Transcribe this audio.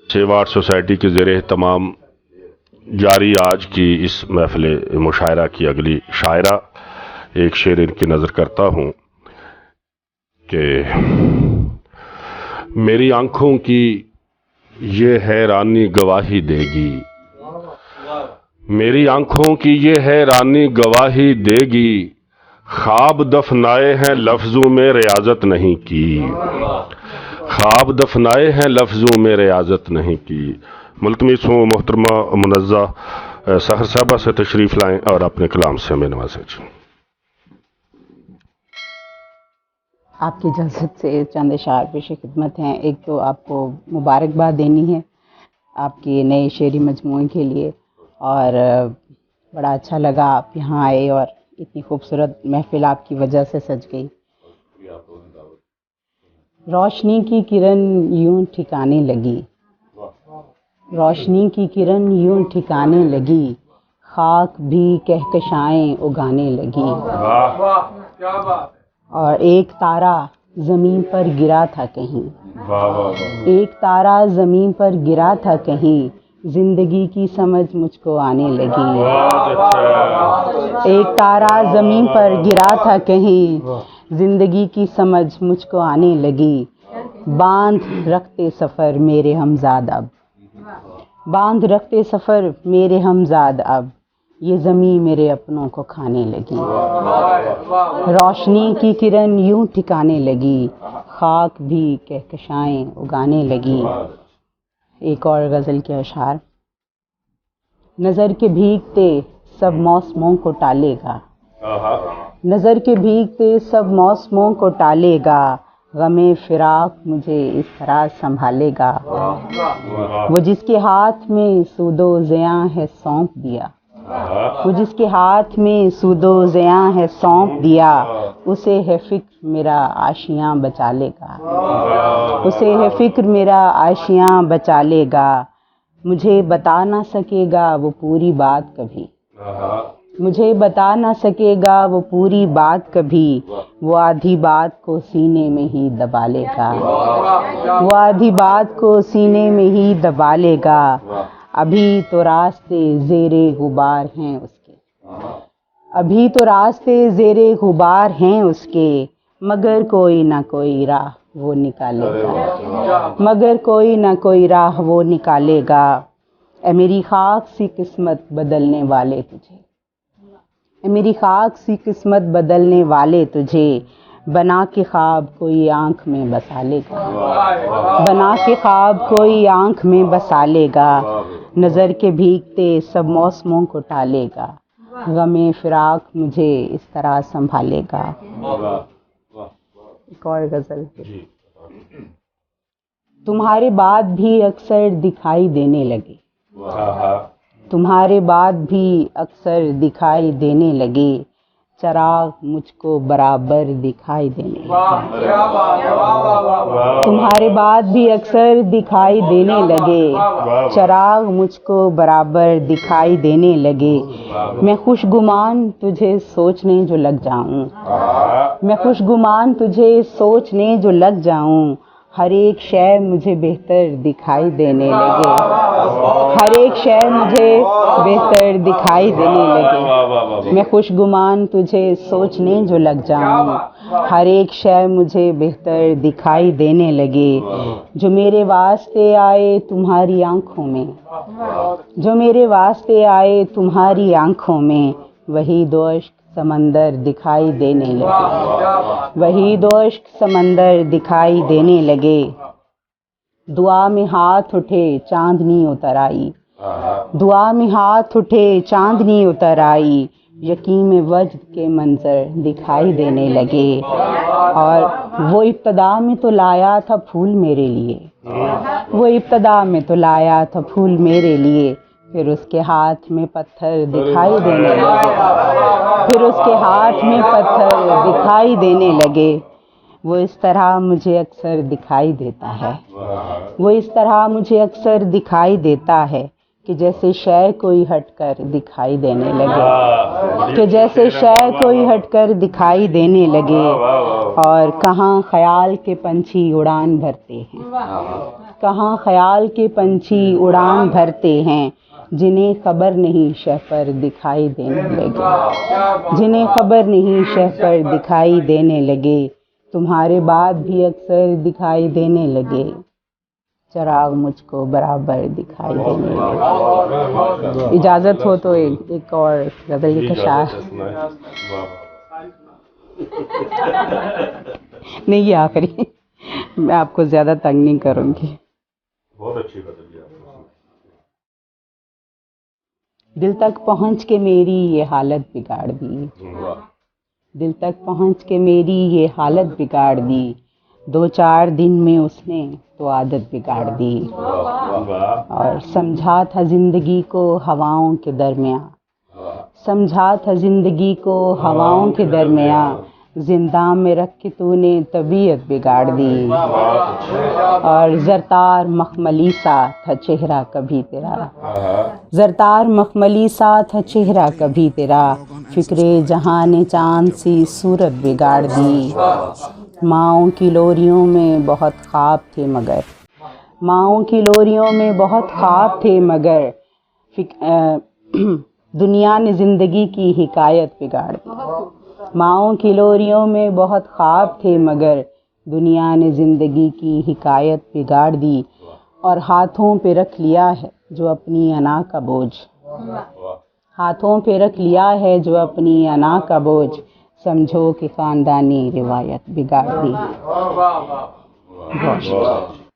سیوا art society کے زیر اہتمام جاری آج کی اس محفل مشاعرہ کی اگلی شاعرہ ایک شعر ان کی نظر کرتا ہوں کہ میری آنکھوں کی یہ حیرانی گواہی دے گی، میری آنکھوں کی یہ حیرانی گواہی دے گی، خواب دفنائے ہیں لفظوں میں ریاضت نہیں کی، خواب دفنائے ہیں لفظوں میں ریاضت نہیں کی۔ ملتمس ہوں محترمہ منزہ سحر صاحبہ سے تشریف لائیں اور اپنے کلام سے ہمیں نوازیں۔ آپ کی اجازت سے چند اشعار پیش خدمت ہیں۔ ایک تو آپ کو مبارکباد دینی ہے آپ کی نئے شعری مجموعے کے لیے، اور بڑا اچھا لگا آپ یہاں آئے اور اتنی خوبصورت محفل آپ کی وجہ سے سج گئی۔ روشنی کی کرن یوں ٹھکانے لگی، روشنی کی کرن یوں ٹھکانے لگی، خاک بھی کہکشائیں اگانے لگی، اور ایک تارا زمین پر گرا تھا کہیں، ایک تارا زمین پر گرا تھا کہیں، زندگی کی سمجھ مجھ کو آنے لگی، ایک تارا زمین پر گرا تھا کہیں، زندگی کی سمجھ مجھ کو آنے لگی، باندھ رکھتے سفر میرے ہمزاد اب، باندھ رکھتے سفر میرے ہمزاد اب، یہ زمین میرے اپنوں کو کھانے لگی، روشنی کی کرن یوں ٹھکانے لگی، خاک بھی کہکشائیں اگانے لگی۔ ایک اور غزل کے اشعار۔ نظر کے بھیگتے سب موسموں کو ٹالے گا، نظر کے بھیگتے سب موسموں کو ٹالے گا، غم فراق مجھے اس طرح سنبھالے گا، وہ جس کے ہاتھ میں سود و زیاں ہے سونپ دیا، وہ جس کے ہاتھ میں سود و زیاں ہے سونپ دیا، اسے ہے فکر میرا آشیاں بچا لے گا، اسے ہے فکر میرا آشیاں بچا لے گا، مجھے بتا نہ سکے گا وہ پوری بات کبھی، مجھے بتا نہ سکے گا وہ پوری بات کبھی، وہ آدھی بات کو سینے میں ہی دبا لے گا، وہ آدھی بات کو سینے میں ہی دبا لے گا، ابھی تو راستے زیر غبار ہیں اس کے، ابھی تو راستے زیر غبار ہیں اس کے، مگر کوئی نہ کوئی راہ وہ نکالے گا، مگر کوئی نہ کوئی راہ وہ نکالے گا، اے میری خاک سی قسمت بدلنے والے تجھے، اے میری خاک سی قسمت بدلنے والے تجھے، بنا کے خواب کوئی آنکھ میں بسا لے گا، بنا کے خواب کوئی آنکھ میں بسا لے گا، نظر کے بھیگتے سب موسموں کو ٹالے گا، غم فراق مجھے اس طرح سنبھالے گا۔ ایک اور غزل۔ تمہارے بعد بھی اکثر دکھائی دینے لگے، تمہارے بعد بھی اکثر دکھائی دینے لگے، چراغ مجھ کو برابر دکھائی دینے لگے، تمہارے بعد بھی اکثر دکھائی دینے لگے، چراغ مجھ کو برابر دکھائی دینے لگے، میں خوش گمان تجھے سوچنے جو لگ جاؤں، میں خوش گمان تجھے سوچنے جو لگ جاؤں، ہر ایک شے مجھے بہتر دکھائی دینے لگے، ہر ایک شے مجھے بہتر دکھائی دینے لگے، میں خوش گمان تجھے سوچنے جو لگ جاؤں، ہر ایک شے مجھے بہتر دکھائی دینے لگے، جو میرے واسطے آئے تمہاری آنکھوں میں، جو میرے واسطے آئے تمہاری آنکھوں میں، وہی دو اشک سمندر دکھائی دینے لگے، وہی دو اشک سمندر دکھائی دینے لگے، دعا میں ہاتھ اٹھے چاندنی اتر آئی، دعا میں ہاتھ اٹھے چاندنی اتر آئی، یقین وجد کے منظر دکھائی دینے لگے، اور وہ ابتدا میں تو لایا تھا پھول میرے لیے، وہ ابتدا میں تو لایا تھا پھول میرے لیے، پھر اس کے ہاتھ میں پتھر دکھائی دینے لگے، پھر اس کے ہاتھ میں پتھر دکھائی دینے لگے، وہ اس طرح مجھے اکثر دکھائی دیتا ہے، وہ اس طرح مجھے اکثر دکھائی دیتا ہے کہ جیسے شے کوئی ہٹ کر دکھائی دینے لگے، کہ جیسے شے کوئی ہٹ کر دکھائی دینے لگے، اور کہاں خیال کے پنچھی اڑان بھرتے ہیں، کہاں خیال کے پنچھی اڑان بھرتے ہیں، جنہیں خبر نہیں شہ پر دکھائی دینے لگے، جنہیں خبر نہیں شہ پر دکھائی دینے لگے، تمہارے بعد بھی اکثر دکھائی دینے لگے، چراغ مجھ کو برابر دکھائی دینے لگے۔ اجازت ہو تو ایک اور غزل کا شعر، نہیں یہ آخری، میں آپ کو زیادہ تنگ نہیں کروں گی۔ بہت اچھی غزل ہے۔ دل تک پہنچ کے میری یہ حالت بگاڑ دی، دل تک پہنچ کے میری یہ حالت بگاڑ دی، 2-4 دن میں اس نے تو عادت بگاڑ دی، اور سمجھا تھا زندگی کو ہواؤں کے درمیاں، سمجھا تھا زندگی کو ہواؤں کے درمیاں، زنداں میں رکھ کے تو نے طبیعت بگاڑ دی، اور زرتار مخملی سا تھا چہرہ کبھی تیرا، زرتار مخملی سا تھا چہرہ کبھی تیرا، فکر جہان چاند سی صورت بگاڑ دی، ماؤں کی لوریوں میں بہت خواب تھے مگر، ماؤں کی لوریوں میں بہت خواب تھے مگر، دنیا نے زندگی کی حکایت بگاڑ دی، ماؤں کی لوریوں میں بہت خواب تھے مگر، دنیا نے زندگی کی حکایت بگاڑ دی، اور ہاتھوں پہ رکھ لیا ہے جو اپنی انا کا بوجھ، ہاتھوں پہ رکھ لیا ہے جو اپنی انا کا بوجھ، سمجھو کہ خاندانی روایت بگاڑ دی۔ بہت شکریہ۔